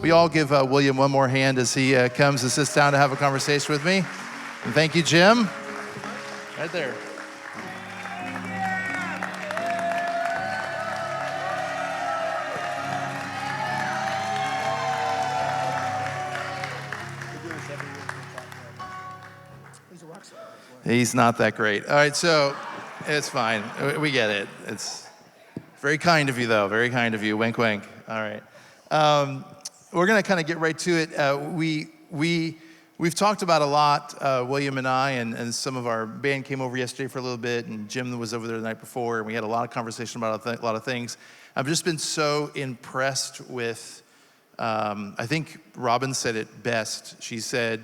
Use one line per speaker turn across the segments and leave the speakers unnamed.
We all give William one more hand as he comes and sits down to have a conversation with me. And thank you, Jim. Right there. He's not that great. All right, so it's fine. We get it. It's very kind of you, though. Very kind of you. Wink, wink. All right. We're going to kind of get right to it. We've talked about a lot, William and I, and some of our band came over yesterday for a little bit, and Jim was over there the night before, and we had a lot of conversation about a lot of things. I've just been so impressed with, I think Robin said it best. She said,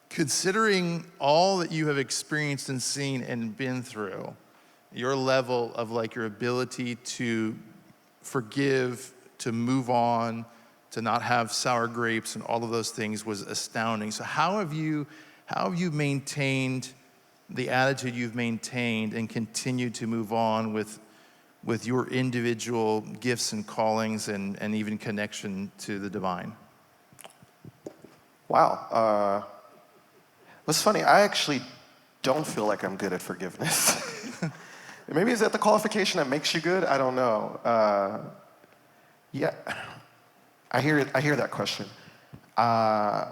considering all that you have experienced and seen and been through, your level of like your ability to forgive, to move on, to not have sour grapes and all of those things was astounding. So how have you maintained the attitude you've maintained and continued to move on with your individual gifts and callings and even connection to the divine?
Wow. What's funny, I actually don't feel like I'm good at forgiveness. Maybe is that the qualification that makes you good? I don't know. Yeah, I hear that question. I've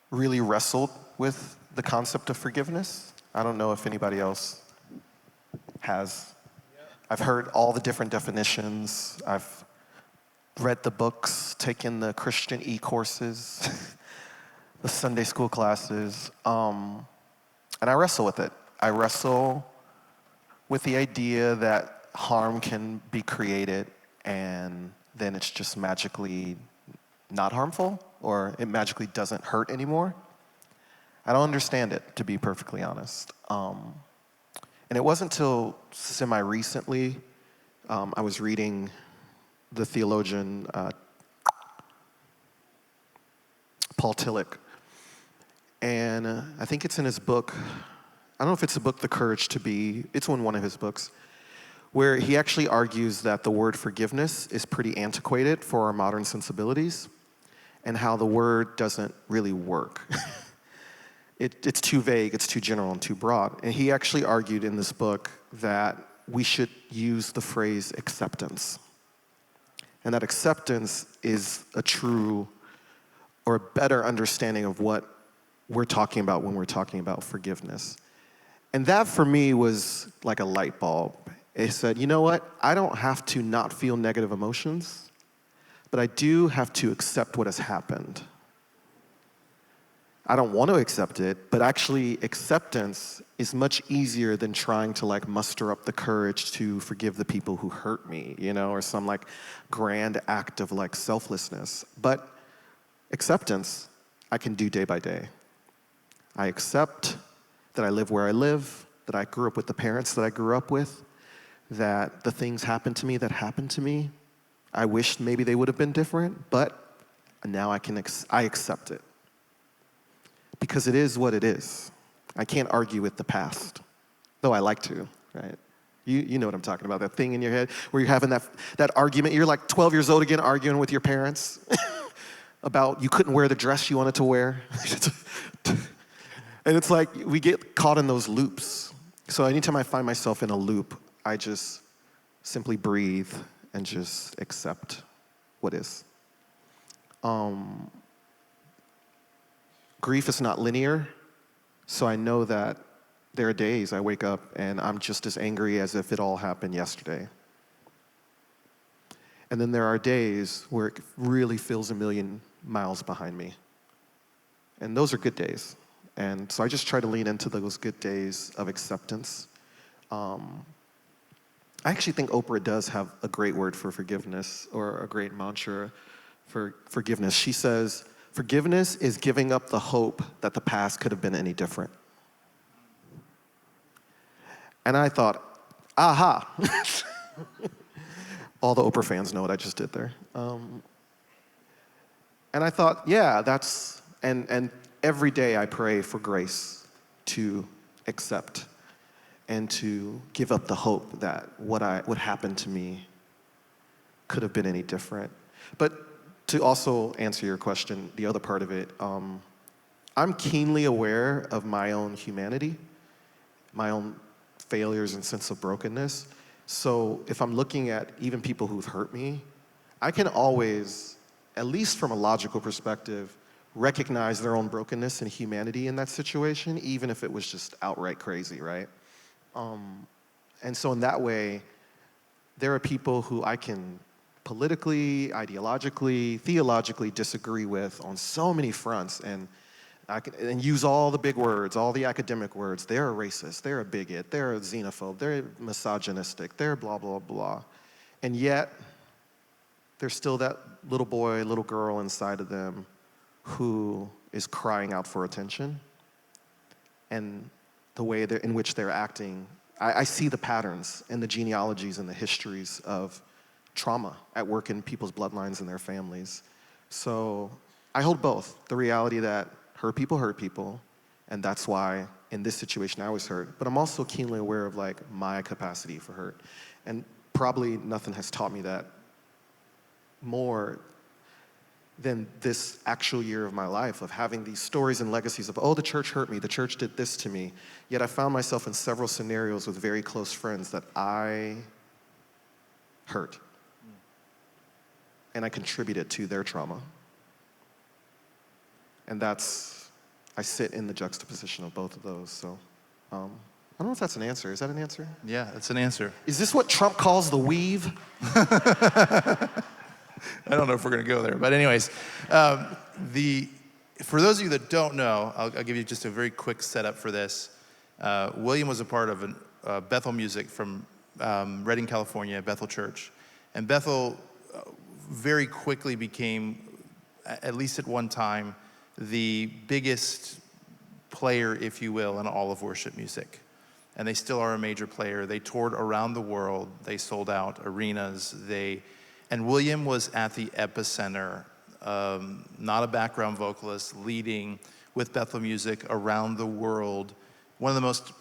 really wrestled with the concept of forgiveness. I don't know if anybody else has. I've heard all the different definitions. I've read the books, taken the Christian e-courses, the Sunday school classes, and I wrestle with it. I wrestle with the idea that harm can be created and then it's just magically not harmful, or it magically doesn't hurt anymore. I don't understand it, to be perfectly honest. And it wasn't until semi-recently I was reading the theologian Paul Tillich, and I think it's in his book, I don't know if it's the book The Courage to Be, it's in one of his books, where he actually argues that the word forgiveness is pretty antiquated for our modern sensibilities, and how the word doesn't really work. It's too vague, it's too general and too broad. And he actually argued in this book that we should use the phrase acceptance. And that acceptance is a true or a better understanding of what we're talking about when we're talking about forgiveness. And that for me was like a light bulb. It said, you know what? I don't have to not feel negative emotions, but I do have to accept what has happened. I don't want to accept it, but actually acceptance is much easier than trying to like muster up the courage to forgive the people who hurt me, you know, or some like grand act of like selflessness. But acceptance, I can do day by day. I accept that I live where I live, that I grew up with the parents that I grew up with, that the things happened to me that happened to me. I wished maybe they would have been different, but now I accept it. Because it is what it is. I can't argue with the past, though I like to, right? You know what I'm talking about, that thing in your head where you're having that argument. You're like 12 years old again arguing with your parents about you couldn't wear the dress you wanted to wear. And it's like we get caught in those loops. So anytime I find myself in a loop, I just simply breathe and just accept what is. Grief is not linear, so I know that there are days I wake up and I'm just as angry as if it all happened yesterday. And then there are days where it really feels a million miles behind me. And those are good days. And so I just try to lean into those good days of acceptance. I actually think Oprah does have a great word for forgiveness, or a great mantra for forgiveness. She says, forgiveness is giving up the hope that the past could have been any different. And I thought, aha. All the Oprah fans know what I just did there. And I thought, yeah, and every day I pray for grace to accept and to give up the hope that what happened to me could have been any different. But to also answer your question, the other part of it, I'm keenly aware of my own humanity, my own failures and sense of brokenness. So if I'm looking at even people who've hurt me, I can always, at least from a logical perspective, recognize their own brokenness and humanity in that situation, even if it was just outright crazy, right? And so in that way, there are people who I can politically, ideologically, theologically disagree with on so many fronts, and I can use all the big words, all the academic words. They're a racist, they're a bigot, they're a xenophobe, they're misogynistic, they're blah, blah, blah. And yet, there's still that little boy, little girl inside of them who is crying out for attention. And the way in which they're acting, I see the patterns and the genealogies and the histories of trauma at work in people's bloodlines and their families. So I hold both, the reality that hurt people, and that's why in this situation I was hurt, but I'm also keenly aware of like my capacity for hurt. And probably nothing has taught me that more than this actual year of my life of having these stories and legacies of, oh, the church hurt me, the church did this to me. Yet I found myself in several scenarios with very close friends that I hurt. And I contributed to their trauma. And I sit in the juxtaposition of both of those. So I don't know if that's an answer. Is that an answer?
Yeah, that's an answer.
Is this what Trump calls the weave?
I don't know if we're going to go there. But anyways, for those of you that don't know, I'll give you just a very quick setup for this. William was a part of Bethel Music from Redding, California, Bethel Church. And Bethel very quickly became, at least at one time, the biggest player, if you will, in all of worship music. And they still are a major player. They toured around the world. They sold out arenas. And William was at the epicenter, not a background vocalist, leading with Bethel Music around the world. One of the most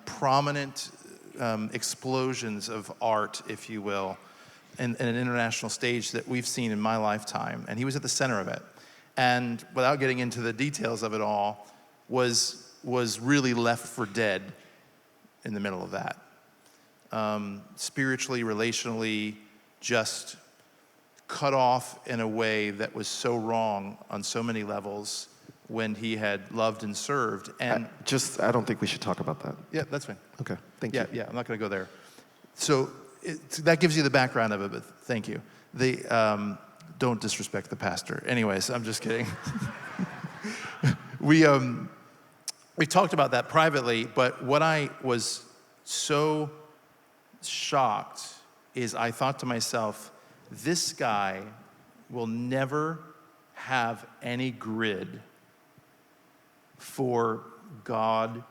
prominent explosions of art, if you will, in an international stage that we've seen in my lifetime. And he was at the center of it. And without getting into the details of it all, was really left for dead in the middle of that. Spiritually, relationally, just cut off in a way that was so wrong on so many levels when he had loved and served. And
I don't think we should talk about that.
yeah, that's fine.
Okay, thank you.
Yeah, I'm not going to go there. So that gives you the background of it, but thank you. Don't disrespect the pastor. Anyways, I'm just kidding. We talked about that privately, but what I was so shocked is I thought to myself, this guy will never have any grid for God,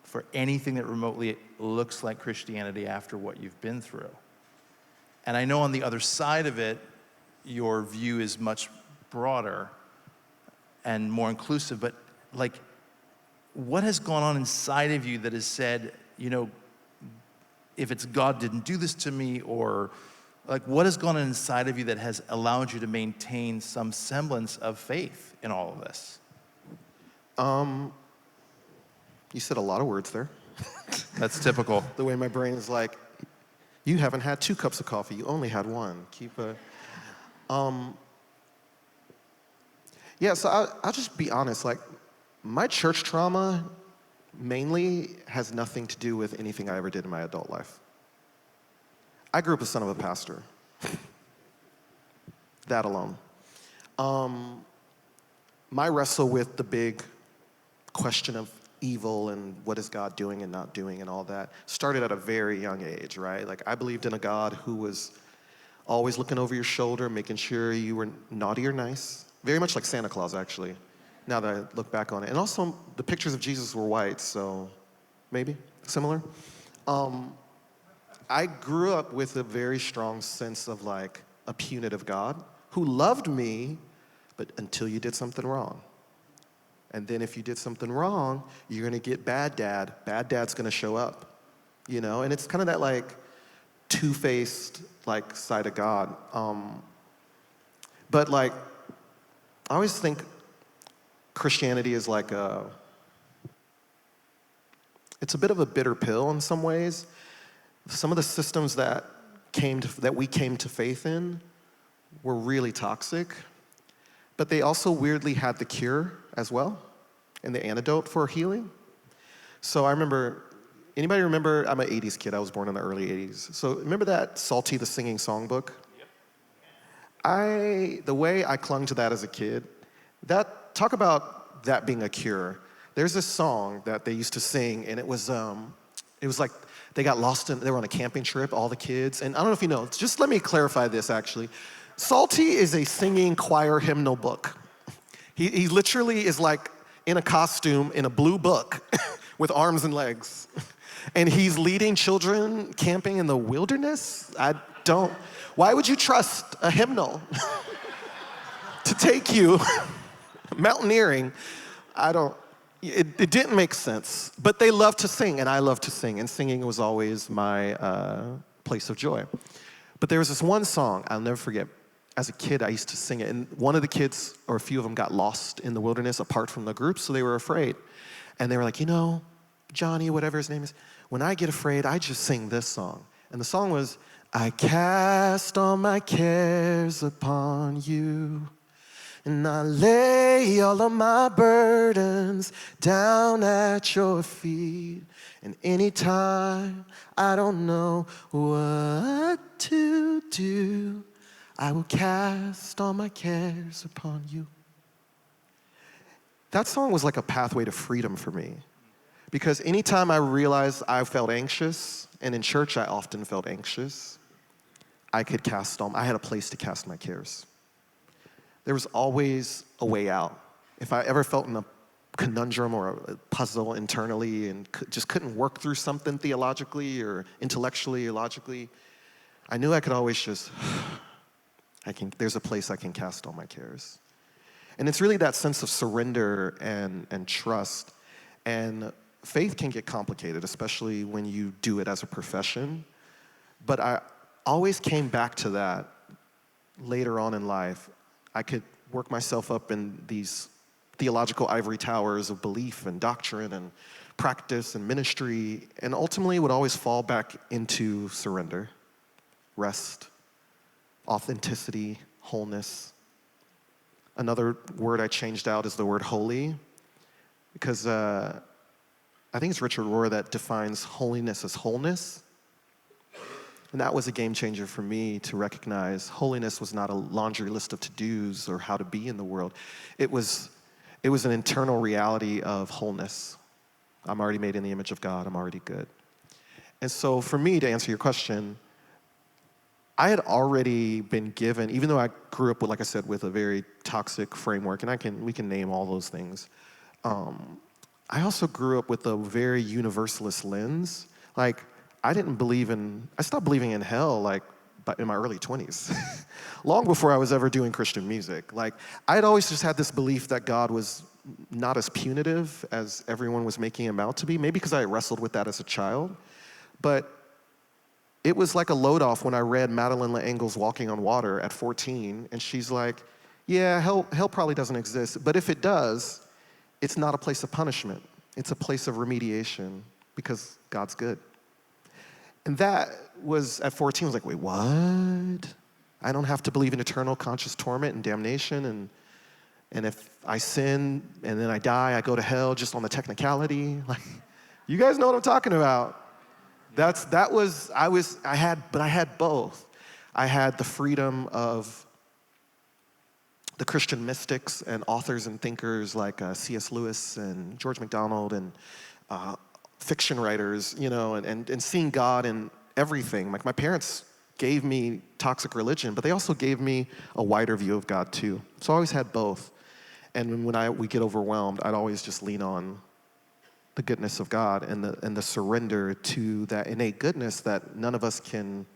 for anything that remotely looks like Christianity after what you've been through. And I know on the other side of it, your view is much broader and more inclusive, but like, what has gone on inside of you that has said, if it's God didn't do this to me, or like what has gone on inside of you that has allowed you to maintain some semblance of faith in all of this?
You said a lot of words there.
That's typical.
The way my brain is like, you haven't had 2 cups of coffee, you only had 1. Yeah, so I'll just be honest, like, my church trauma mainly has nothing to do with anything I ever did in my adult life. I grew up the son of a pastor. That alone. My wrestle with the big question of evil and what is God doing and not doing and all that started at a very young age, right? Like, I believed in a God who was always looking over your shoulder, making sure you were naughty or nice. Very much like Santa Claus, actually, now that I look back on it. And also, the pictures of Jesus were white, so maybe similar. I grew up with a very strong sense of like a punitive God who loved me, but until you did something wrong. And then if you did something wrong, you're gonna get bad dad. Bad dad's gonna show up. And it's kind of that like two-faced like side of God. But like, I always think Christianity is like it's a bit of a bitter pill in some ways. Some of the systems that we came to faith in were really toxic, but they also weirdly had the cure as well and the antidote for healing. So anybody remember, I'm an 80s kid, I was born in the early 80s. So remember that Salty the Singing Songbook? Yep. The way I clung to that as a kid, talk about that being a cure. There's this song that they used to sing, and it was like they got lost they were on a camping trip, all the kids. And I don't know if you know, just let me clarify this actually. Salty is a singing choir hymnal book. He literally is like in a costume in a blue book with arms and legs. And he's leading children camping in the wilderness? Why would you trust a hymnal to take you mountaineering? It didn't make sense. But they love to sing, and I love to sing. And singing was always my place of joy. But there was this one song I'll never forget. As a kid, I used to sing it. And one of the kids, or a few of them, got lost in the wilderness apart from the group, so they were afraid. And they were like, Johnny, whatever his name is, when I get afraid, I just sing this song. And the song was, I cast all my cares upon you, and I lay all of my burdens down at your feet. And anytime I don't know what to do, I will cast all my cares upon you. That song was like a pathway to freedom for me. Because anytime I realized I felt anxious, and in church I often felt anxious, I had a place to cast my cares. There was always a way out. If I ever felt in a conundrum or a puzzle internally and just couldn't work through something theologically or intellectually or logically, I knew I could always just, there's a place I can cast all my cares. And it's really that sense of surrender and trust. And faith can get complicated, especially when you do it as a profession. But I always came back to that later on in life. I could work myself up in these theological ivory towers of belief and doctrine and practice and ministry, and ultimately would always fall back into surrender, rest, authenticity, wholeness. Another word I changed out is the word holy, because I think it's Richard Rohr that defines holiness as wholeness. And that was a game changer for me to recognize holiness was not a laundry list of to-dos or how to be in the world. It was an internal reality of wholeness. I'm already made in the image of God. I'm already good. And so for me, to answer your question, I had already been given, even though I grew up with, like I said, with a very toxic framework, and we can name all those things. I also grew up with a very universalist lens. Like, I stopped believing in hell like in my early 20s, long before I was ever doing Christian music. Like, I'd always just had this belief that God was not as punitive as everyone was making him out to be, maybe because I wrestled with that as a child. But it was like a load off when I read Madeleine L'Engle's Walking on Water at 14, and she's like, yeah, hell probably doesn't exist, but if it does, it's not a place of punishment. It's a place of remediation because God's good. And that was, at 14, I was like, wait, what? I don't have to believe in eternal conscious torment and damnation, and if I sin and then I die, I go to hell just on the technicality. Like, you guys know what I'm talking about. I had both. I had the freedom of the Christian mystics and authors and thinkers like C.S. Lewis and George MacDonald and fiction writers, and seeing God in everything. Like, my parents gave me toxic religion, but they also gave me a wider view of God too. So I always had both. And when we get overwhelmed, I'd always just lean on the goodness of God and the surrender to that innate goodness that none of us can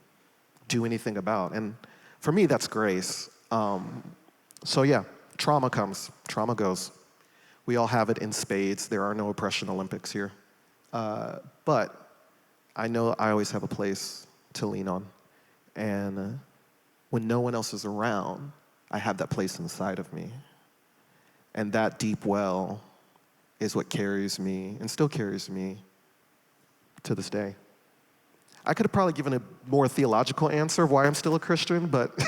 do anything about. And for me, that's grace. So yeah, trauma comes, trauma goes. We all have it in spades. There are no oppression Olympics here. But I know I always have a place to lean on. And when no one else is around, I have that place inside of me. And that deep well is what carries me and still carries me to this day. I could have probably given a more theological answer of why I'm still a Christian, but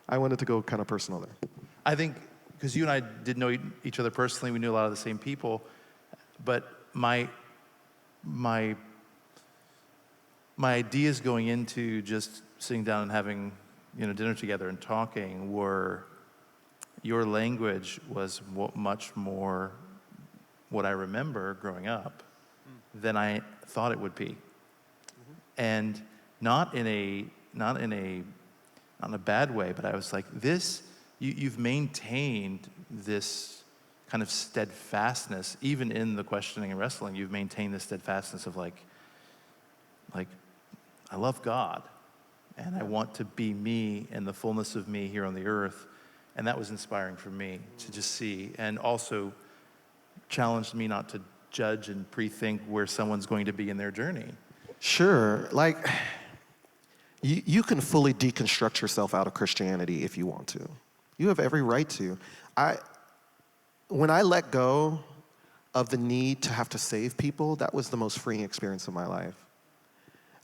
I wanted to go kind of personal there.
I think, because you and I did know each other personally, we knew a lot of the same people, but my ideas going into just sitting down and having dinner together and talking were, your language was much more what I remember growing up than I thought it would be. And not in a bad way, but I was like, you've maintained this kind of steadfastness, even in the questioning and wrestling. You've maintained this steadfastness of like I love God, and I want to be me and the fullness of me here on the earth. And that was inspiring for me to just see, and also challenged me not to judge and pre-think where someone's going to be in their journey.
Sure, you can fully deconstruct yourself out of Christianity if you want to. You have every right to. When I let go of the need to have to save people, that was the most freeing experience of my life.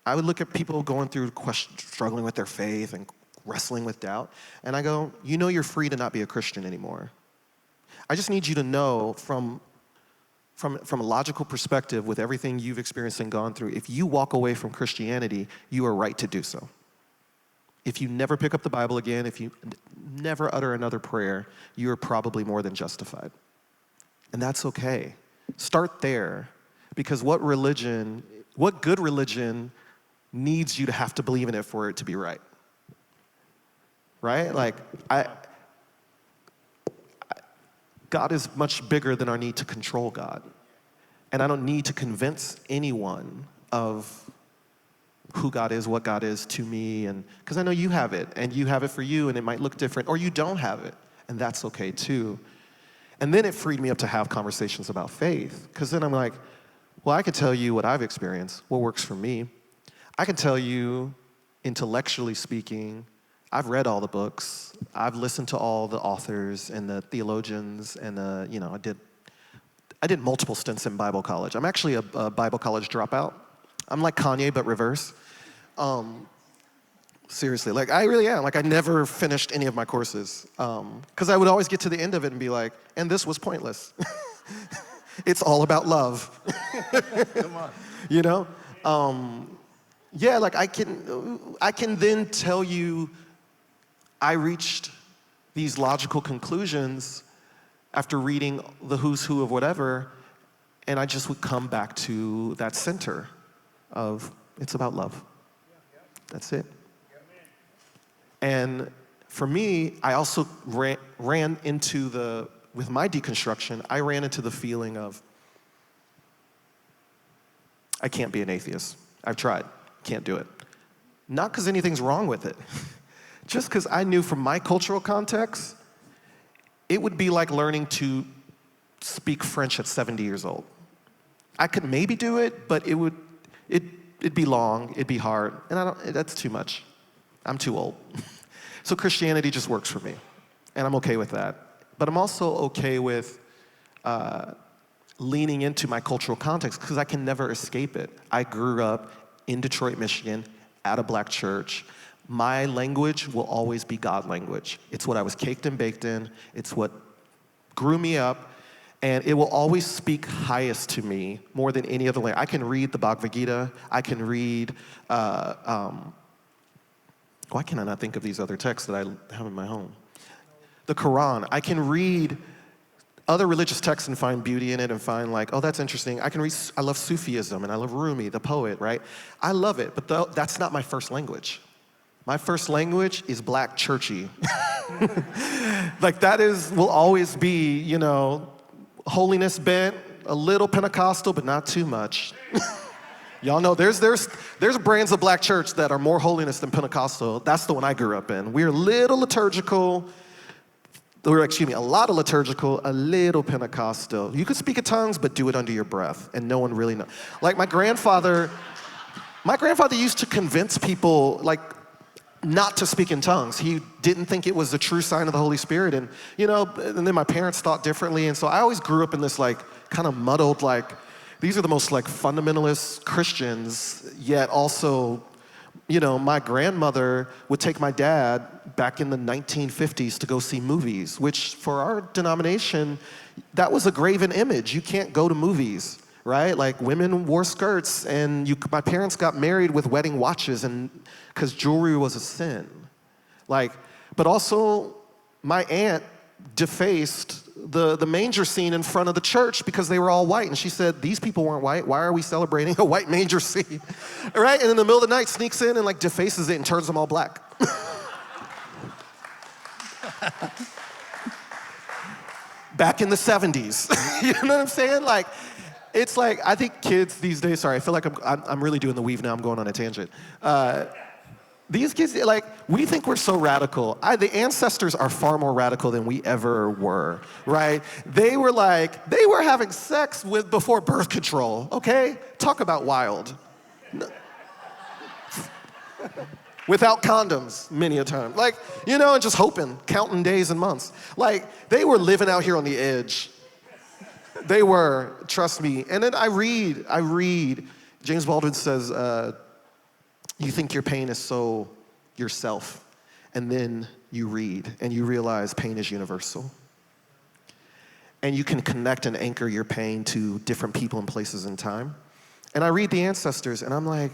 I would look at people going through struggling with their faith and wrestling with doubt, and I go, you're free to not be a Christian anymore. I just need you to know from a logical perspective, with everything you've experienced and gone through, if you walk away from Christianity, you are right to do so. If you never pick up the Bible again, if you never utter another prayer, you are probably more than justified. And that's okay. Start there, because what good religion needs you to have to believe in it for it to be right? Right? God is much bigger than our need to control God. And I don't need to convince anyone of who God is, what God is to me, and because I know you have it, and you have it for you, and it might look different, or you don't have it, and that's okay too. And then it freed me up to have conversations about faith, because then I'm like, well, I could tell you what I've experienced, what works for me. I can tell you, intellectually speaking, I've read all the books. I've listened to all the authors and the theologians, and I did multiple stints in Bible college. I'm actually a Bible college dropout. I'm like Kanye, but reverse. Seriously, I really am. I never finished any of my courses because I would always get to the end of it and be like, and this was pointless. It's all about love.
Come on.
Yeah, I can then tell you I reached these logical conclusions after reading the who's who of whatever, and I just would come back to that center of it's about love. That's it. And for me, I also ran into with my deconstruction, I ran into the feeling of, I can't be an atheist. I've tried, can't do it. Not because anything's wrong with it, just because I knew from my cultural context, it would be like learning to speak French at 70 years old. I could maybe do it, but it'd be long, it'd be hard, and that's too much. I'm too old. So Christianity just works for me, and I'm okay with that. But I'm also okay with leaning into my cultural context because I can never escape it. I grew up in Detroit, Michigan, at a black church. My language will always be God language. It's what I was caked and baked in. It's what grew me up. And it will always speak highest to me more than any other language. I can read the Bhagavad Gita. I can read, why can I not think of these other texts that I have in my home? The Quran. I can read other religious texts and find beauty in it and find oh, that's interesting. I love Sufism and I love Rumi, the poet, right? I love it, but that's not my first language. My first language is black churchy. Will always be, holiness bent, a little Pentecostal, but not too much. Y'all know there's brands of black church that are more holiness than Pentecostal. That's the one I grew up in. We're a little liturgical, a lot of liturgical, a little Pentecostal. You could speak in tongues, but do it under your breath, and no one really knows. My grandfather, My grandfather used to convince people, like, not to speak in tongues. He didn't think it was a true sign of the Holy Spirit. And, and then my parents thought differently. And so I always grew up in this, like, kind of muddled, like, these are the most, like, fundamentalist Christians, yet also, my grandmother would take my dad back in the 1950s to go see movies, which for our denomination, that was a graven image. You can't go to movies, right? Like, women wore skirts, and my parents got married with wedding watches, and because jewelry was a sin. Like, but also, my aunt defaced the manger scene in front of the church because they were all white. And she said, these people weren't white. Why are we celebrating a white manger scene? Right? And in the middle of the night, sneaks in and, like, defaces it and turns them all black. Back in the 70s. You know what I'm saying? Like, it's like, I think kids these days, sorry, I feel like I'm really doing the weave now. I'm going on a tangent. These kids, like, we think we're so radical. The ancestors are far more radical than we ever were, right? They were having sex before birth control, okay? Talk about wild. Without condoms, many a time. Like, and just hoping, counting days and months. Like, they were living out here on the edge. They were, trust me. And then I read, James Baldwin says, you think your pain is so yourself, and then you read and you realize pain is universal. And you can connect and anchor your pain to different people and places in time. And I read the ancestors, and I'm like,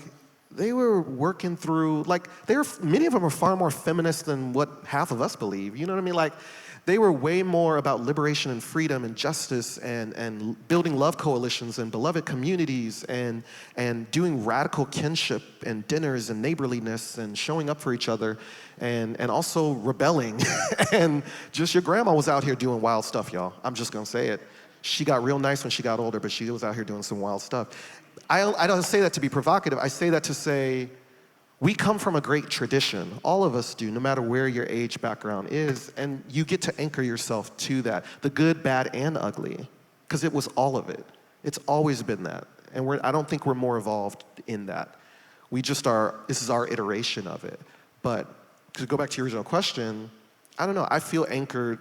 they were working through, like, many of them are far more feminist than what half of us believe, you know what I mean? Like, they were way more about liberation and freedom and justice and building love coalitions and beloved communities and doing radical kinship and dinners and neighborliness and showing up for each other and also rebelling. And just your grandma was out here doing wild stuff, y'all. I'm just gonna say it. She got real nice when she got older, but she was out here doing some wild stuff. I don't say that to be provocative. I say that to say, we come from a great tradition. All of us do, no matter where your age background is, and you get to anchor yourself to that, the good, bad, and ugly, because it was all of it. It's always been that, and I don't think we're more evolved in that. We just are, this is our iteration of it. But to go back to your original question, I don't know, I feel anchored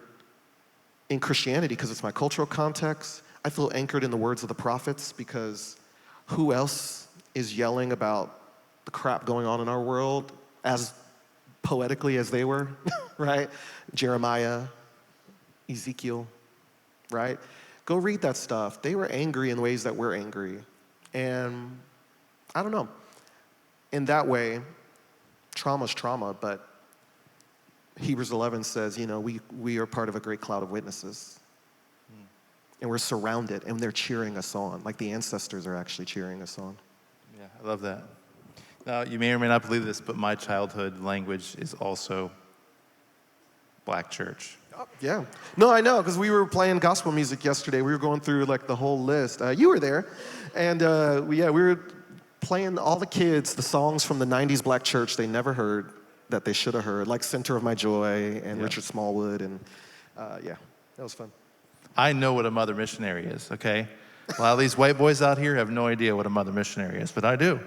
in Christianity because it's my cultural context. I feel anchored in the words of the prophets because who else is yelling about the crap going on in our world as poetically as they were, right? Jeremiah, Ezekiel, right? Go read that stuff. They were angry in ways that we're angry. And I don't know. In that way, trauma's trauma, but Hebrews 11 says, we are part of a great cloud of witnesses. And we're surrounded, and they're cheering us on, like the ancestors are actually cheering us on.
Yeah, I love that. Now, you may or may not believe this, but my childhood language is also Black church.
Oh, yeah. No, I know, because we were playing gospel music yesterday. We were going through, like, the whole list. You were there. And, we were playing all the kids the songs from the 90s Black church they never heard that they should have heard, like Center of My Joy and Richard Smallwood. And, that was fun.
I know what a mother missionary is, okay? A lot of these white boys out here have no idea what a mother missionary is, but I do.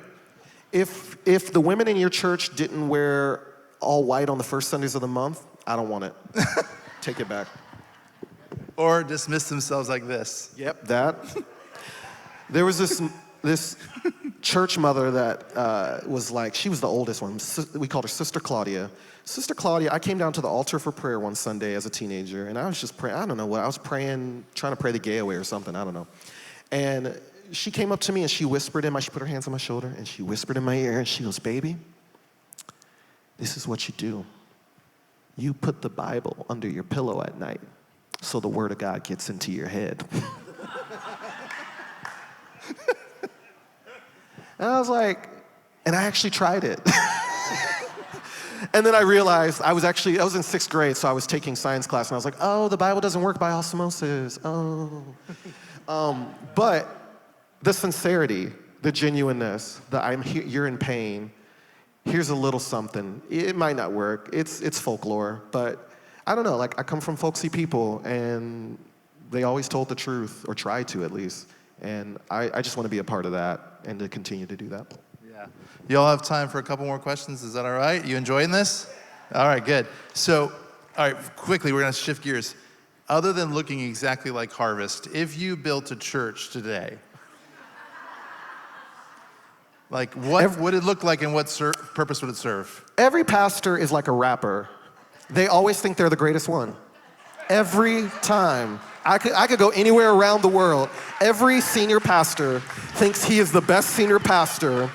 If the women in your church didn't wear all white on the first Sundays of the month, I don't want it. Take it back.
Or dismiss themselves like this.
Yep, that. There was this church mother that was like, she was the oldest one. We called her Sister Claudia. Sister Claudia, I came down to the altar for prayer one Sunday as a teenager, and I was just praying, I don't know what, I was praying, trying to pray the gay away or something, I don't know. And she came up to me and she whispered she put her hands on my shoulder and she whispered in my ear and she goes, baby, this is what you do. You put the Bible under your pillow at night so the word of God gets into your head. And I was like, and I actually tried it. And then I realized I was in 6th grade, so I was taking science class, and I was like, oh, the Bible doesn't work by osmosis, oh. But the sincerity, the genuineness, you're in pain, here's a little something. It might not work, it's folklore, but I don't know, like, I come from folksy people, and they always told the truth, or tried to at least, and I just want to be a part of that, and to continue to do that.
Yeah, Yeah. You all have time for a couple more questions. Is that all right? You enjoying this? All right, good. So, all right, quickly, we're going to shift gears. Other than looking exactly like Harvest, if you built a church today, like what would it look like and what purpose would it serve?
Every pastor is like a rapper. They always think they're the greatest one. Every time. I could go anywhere around the world. Every senior pastor thinks he is the best senior pastor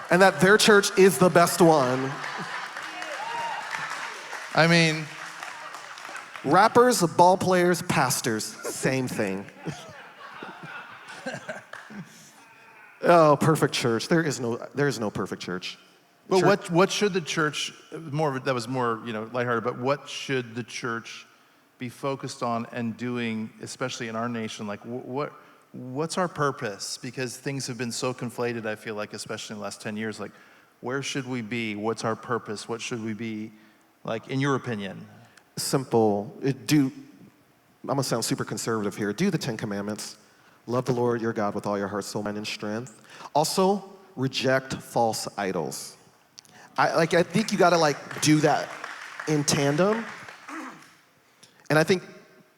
and that their church is the best one.
I mean,
rappers, ball players, pastors, same thing. Oh, perfect church. There is no perfect church.
But what should the church, that was more, lighthearted, but what should the church be focused on and doing, especially in our nation? Like, what's our purpose? Because things have been so conflated, I feel like, especially in the last 10 years. Like, where should we be? What's our purpose? What should we be, like, in your opinion?
Simple. I'm gonna sound super conservative here. Do the 10 Commandments. Love the Lord your God with all your heart, soul, mind, and strength. Also, reject false idols. I think you gotta do that in tandem. And I think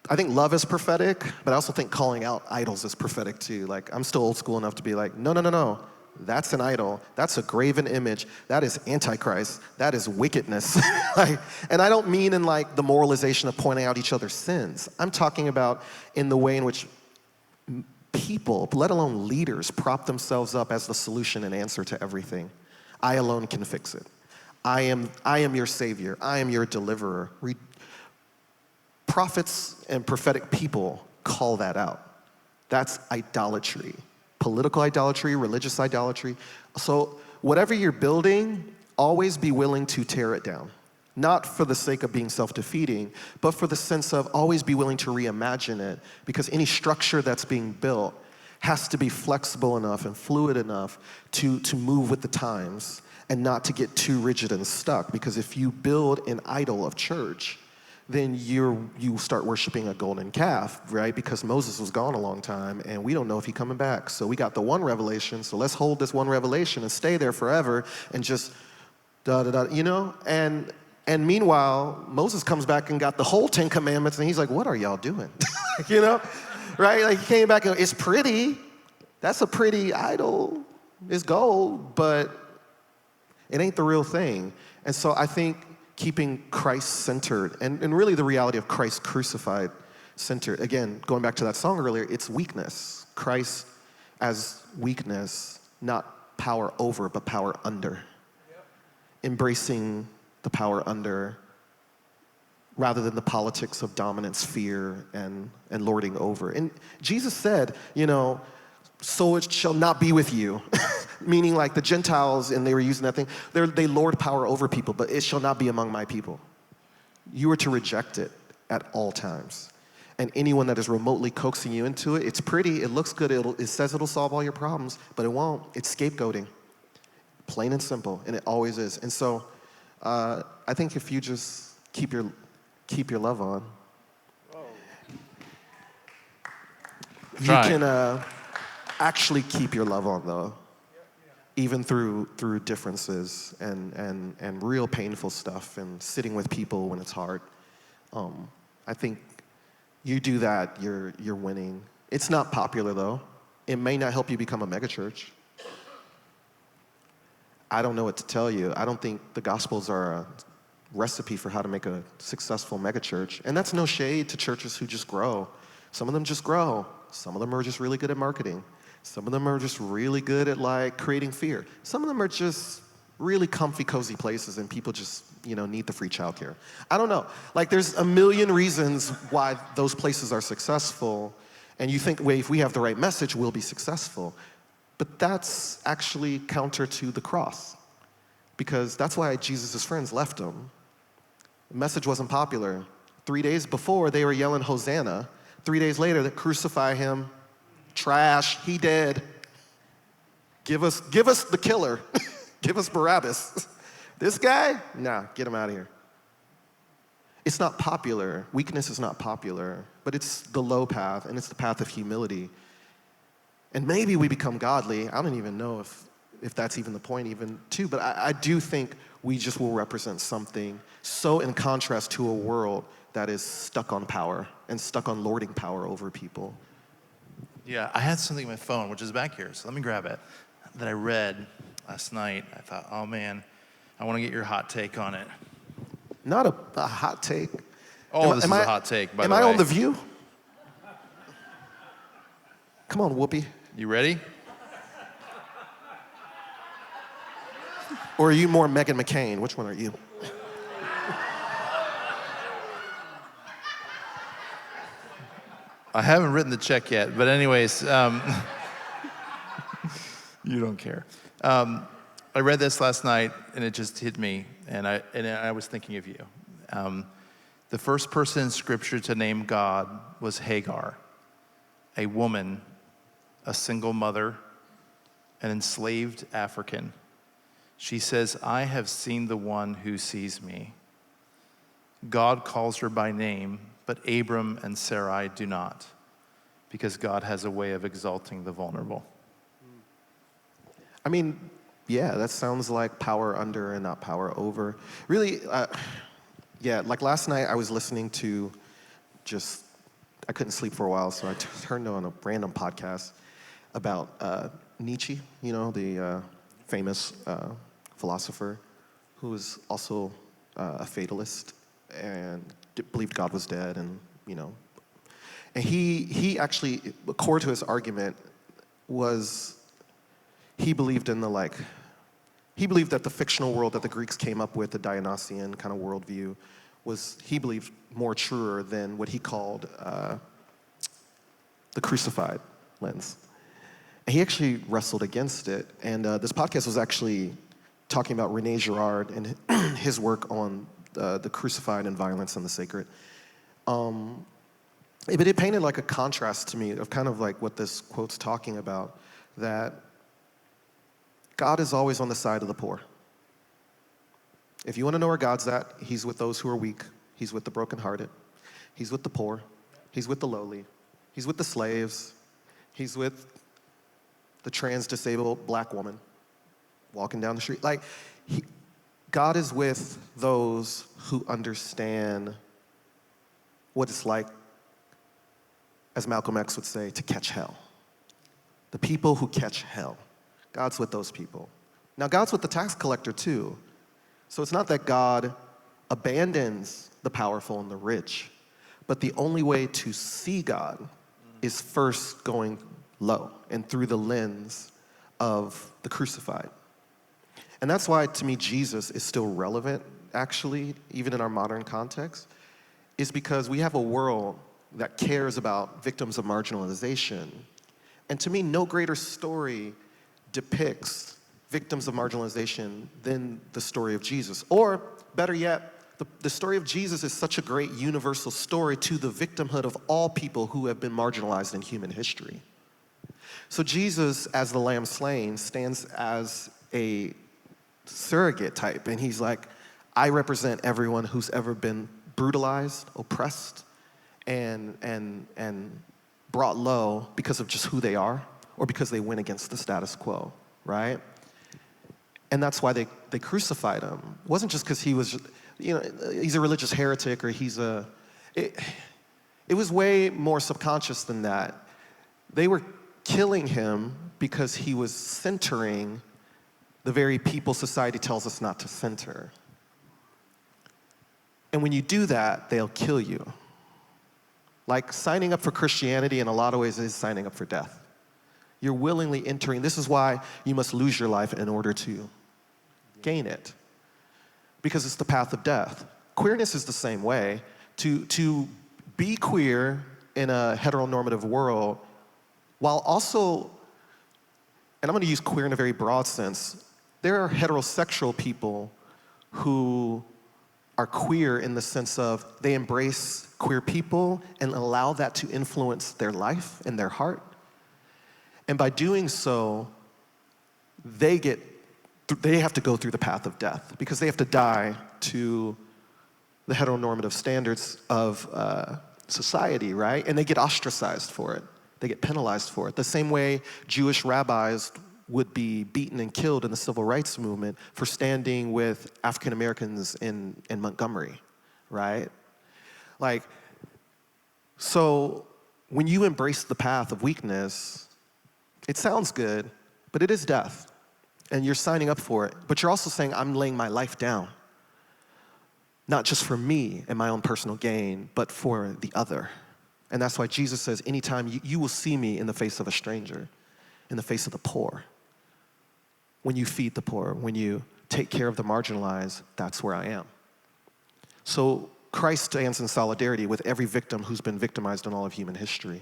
love is prophetic, but I also think calling out idols is prophetic too. Like, I'm still old school enough to be like, no. That's an idol. That's a graven image. That is Antichrist. That is wickedness. And I don't mean in the moralization of pointing out each other's sins. I'm talking about in the way in which people, let alone leaders, prop themselves up as the solution and answer to everything. I alone can fix it. I am your savior. I am your deliverer. Prophets and prophetic people call that out. That's idolatry. Political idolatry, religious idolatry. So whatever you're building, always be willing to tear it down. Not for the sake of being self-defeating, but for the sense of always be willing to reimagine it, because any structure that's being built has to be flexible enough and fluid enough to move with the times and not to get too rigid and stuck. Because if you build an idol of church, then you start worshiping a golden calf, right? Because Moses was gone a long time, and we don't know if he's coming back. So we got the one revelation, so let's hold this one revelation and stay there forever and just And meanwhile, Moses comes back and got the whole 10 Commandments, and he's like, what are y'all doing? Right? Like, he came back and it's pretty. That's a pretty idol. It's gold, but it ain't the real thing. And so I think keeping Christ-centered, and really the reality of Christ crucified centered. Again, going back to that song earlier, it's weakness. Christ as weakness, not power over, but power under. Yep. Embracing the power under rather than the politics of dominance, fear, and lording over. And Jesus said, so it shall not be with you. Meaning the Gentiles, and they were using that thing, they lord power over people, but it shall not be among my people. You are to reject it at all times. And anyone that is remotely coaxing you into it, it's pretty, it looks good, it says it'll solve all your problems, but it won't. It's scapegoating. Plain and simple, and it always is. And so I think if you just keep your love on, you can actually keep your love on, though. Even through differences and real painful stuff and sitting with people when it's hard. I think you do that, you're winning. It's not popular, though. It may not help you become a megachurch. I don't know what to tell you. I don't think the Gospels are a recipe for how to make a successful megachurch. And that's no shade to churches who just grow. Some of them just grow. Some of them are just really good at marketing. Some of them are just really good at creating fear. Some of them are just really comfy, cozy places, and people just, need the free childcare. I don't know. There's a million reasons why those places are successful, and you think, wait, if we have the right message, we'll be successful. But that's actually counter to the cross, because that's why Jesus' friends left him. The message wasn't popular. 3 days before, they were yelling, Hosanna. 3 days later, they crucify him. Trash, he dead. Give us the killer. Give us Barabbas. This guy? Nah, get him out of here. It's not popular. Weakness is not popular, but it's the low path, and it's the path of humility. And maybe we become godly. I don't even know if that's even the point even too, but I do think we just will represent something so in contrast to a world that is stuck on power and stuck on lording power over people.
Yeah, I had something on my phone, which is back here, so let me grab it, that I read last night. I thought, oh man, I want to get your hot take on it.
Not a hot take.
Oh, this is a hot take, by the way.
Am I on The View? Come on, Whoopi.
You ready?
Or are you more Meghan McCain? Which one are you?
I haven't written the check yet, but anyways, you don't care. I read this last night, and it just hit me, and I was thinking of you. The first person in Scripture to name God was Hagar, a woman, a single mother, an enslaved African. She says, I have seen the one who sees me. God calls her by name, but Abram and Sarai do not, because God has a way of exalting the vulnerable.
I mean, yeah, that sounds like power under and not power over. Really, yeah, like last night I was listening to I couldn't sleep for a while, so I turned on a random podcast about Nietzsche, the famous philosopher who was also a fatalist and believed God was dead, and and he actually, core to his argument was he believed in he believed that the fictional world that the Greeks came up with, the Dionysian kind of worldview, was, he believed, more truer than what he called the crucified lens. And he actually wrestled against it. And this podcast was actually talking about René Girard and his work on the crucified and violence and the sacred. But it painted like a contrast to me of kind of like what this quote's talking about, that God is always on the side of the poor. If you want to know where God's at, he's with those who are weak. He's with the brokenhearted. He's with the poor. He's with the lowly. He's with the slaves. He's with the trans-disabled black woman walking down the street. God is with those who understand what it's like, as Malcolm X would say, to catch hell. The people who catch hell. God's with those people. Now, God's with the tax collector too. So it's not that God abandons the powerful and the rich, but the only way to see God is first going low and through the lens of the crucified. And that's why, to me, Jesus is still relevant, actually, even in our modern context, is because we have a world that cares about victims of marginalization. And to me, no greater story depicts victims of marginalization than the story of Jesus. Or, better yet, the story of Jesus is such a great universal story to the victimhood of all people who have been marginalized in human history. So Jesus, as the lamb slain, stands as a surrogate type, and he's like, I represent everyone who's ever been brutalized, oppressed, and brought low because of just who they are, or because they went against the status quo, right? And that's why they crucified him. It wasn't just because he was, he's a religious heretic, or it was way more subconscious than that. They were killing him because he was centering the very people society tells us not to center. And when you do that, they'll kill you. Like signing up for Christianity in a lot of ways is signing up for death. You're willingly entering. This is why you must lose your life in order to gain it. Because it's the path of death. Queerness is the same way. To be queer in a heteronormative world, while also, and I'm going to use queer in a very broad sense, there are heterosexual people who are queer in the sense of they embrace queer people and allow that to influence their life and their heart. And by doing so, they have to go through the path of death because they have to die to the heteronormative standards of society, right? And they get ostracized for it. They get penalized for it. The same way Jewish rabbis would be beaten and killed in the civil rights movement for standing with African Americans in Montgomery, right? Like, so when you embrace the path of weakness, it sounds good, but it is death. And you're signing up for it. But you're also saying, I'm laying my life down. Not just for me and my own personal gain, but for the other. And that's why Jesus says, anytime you will see me in the face of a stranger, in the face of the poor. When you feed the poor, when you take care of the marginalized, that's where I am. So Christ stands in solidarity with every victim who's been victimized in all of human history.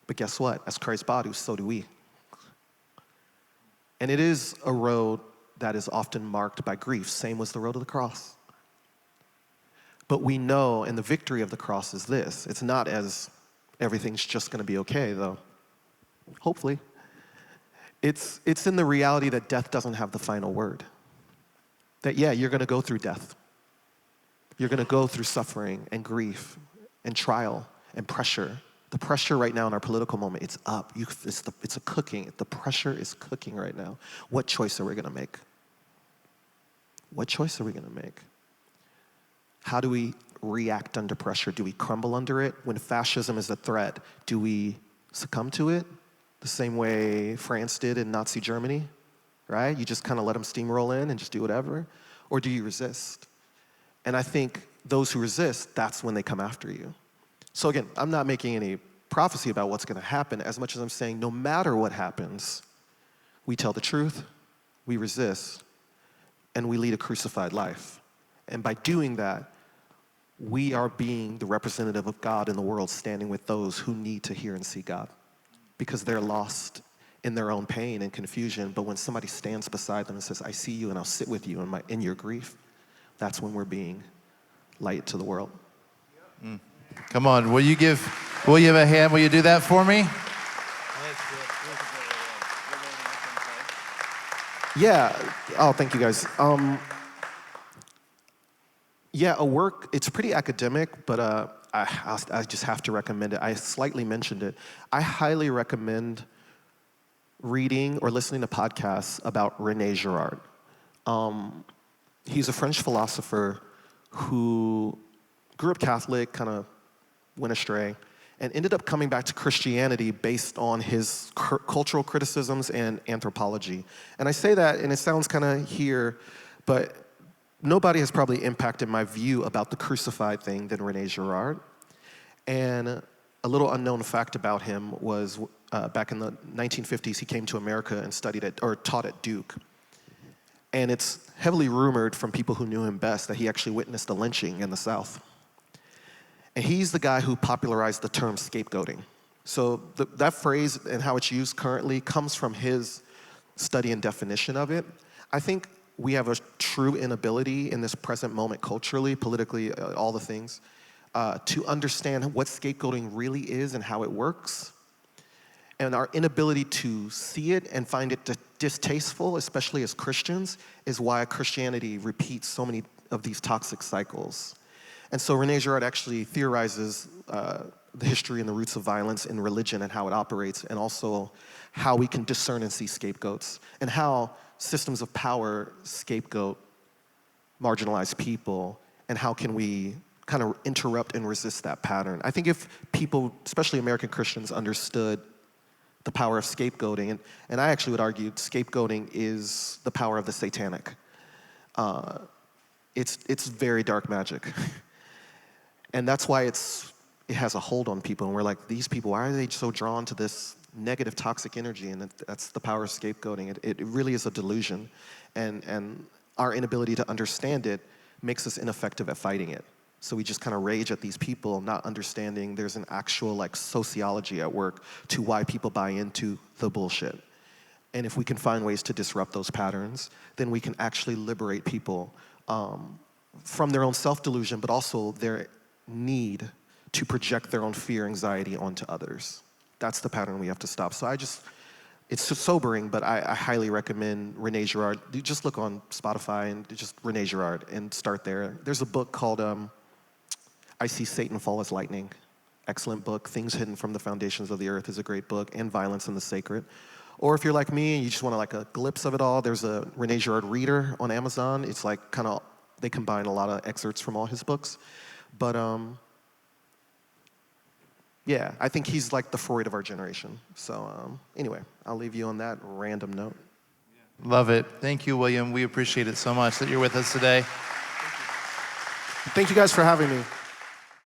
But guess what? As Christ's body, so do we. And it is a road that is often marked by grief. Same was the road of the cross. But we know, and the victory of the cross is this. It's not as everything's just going to be okay, though. Hopefully. It's in the reality that death doesn't have the final word. That, yeah, you're going to go through death. You're going to go through suffering and grief and trial and pressure. The pressure right now in our political moment, it's up. It's a cooking. The pressure is cooking right now. What choice are we going to make? What choice are we going to make? How do we react under pressure? Do we crumble under it? When fascism is a threat, do we succumb to it? The same way France did in Nazi Germany, right? You just kind of let them steamroll in and just do whatever? Or do you resist? And I think those who resist, that's when they come after you. So again, I'm not making any prophecy about what's going to happen as much as I'm saying no matter what happens, we tell the truth, we resist, and we lead a crucified life. And by doing that, we are being the representative of God in the world, standing with those who need to hear and see God because they're lost in their own pain and confusion. But when somebody stands beside them and says, I see you and I'll sit with you in your grief, that's when we're being light to the world.
Mm. Come on, will you give a hand? Will you do that for me?
Yeah. Oh, thank you guys. Yeah, a work, it's pretty academic, but I just have to recommend it. I slightly mentioned it. I highly recommend reading or listening to podcasts about René Girard. He's a French philosopher who grew up Catholic, kind of went astray, and ended up coming back to Christianity based on his cultural criticisms and anthropology. And I say that, and it sounds kind of here, but nobody has probably impacted my view about the crucified thing than René Girard. And a little unknown fact about him was back in the 1950s, he came to America and taught at Duke. And it's heavily rumored from people who knew him best that he actually witnessed a lynching in the South. And he's the guy who popularized the term scapegoating. So that phrase and how it's used currently comes from his study and definition of it. I think we have a true inability in this present moment culturally, politically, all the things, to understand what scapegoating really is and how it works. And our inability to see it and find it distasteful, especially as Christians, is why Christianity repeats so many of these toxic cycles. And so René Girard actually theorizes the history and the roots of violence in religion and how it operates, and also how we can discern and see scapegoats, and how systems of power scapegoat marginalized people, and how can we kind of interrupt and resist that pattern. I think if people, especially American Christians, understood the power of scapegoating, and I actually would argue scapegoating is the power of the satanic. It's very dark magic. And that's why it has a hold on people, and we're like, these people, why are they so drawn to this negative toxic energy? And that's the power of scapegoating. It really is a delusion, and our inability to understand it makes us ineffective at fighting it. So we just kind of rage at these people, not understanding there's an actual sociology at work to why people buy into the bullshit. And if we can find ways to disrupt those patterns, then we can actually liberate people from their own self-delusion, but also their need to project their own fear, anxiety onto others. That's the pattern we have to stop. So it's sobering, but I highly recommend René Girard. You just look on Spotify and just René Girard and start there. There's a book called I See Satan Fall as Lightning. Excellent book. Things Hidden from the Foundations of the Earth is a great book, and Violence in the Sacred. Or if you're like me and you just want like a glimpse of it all, there's a Rene Girard Reader on Amazon. It's like kind of, they combine a lot of excerpts from all his books. But yeah, I think he's like the Freud of our generation. So anyway, I'll leave you on that random note.
Love it. Thank you, William. We appreciate it so much that you're with us today.
Thank you guys for having me.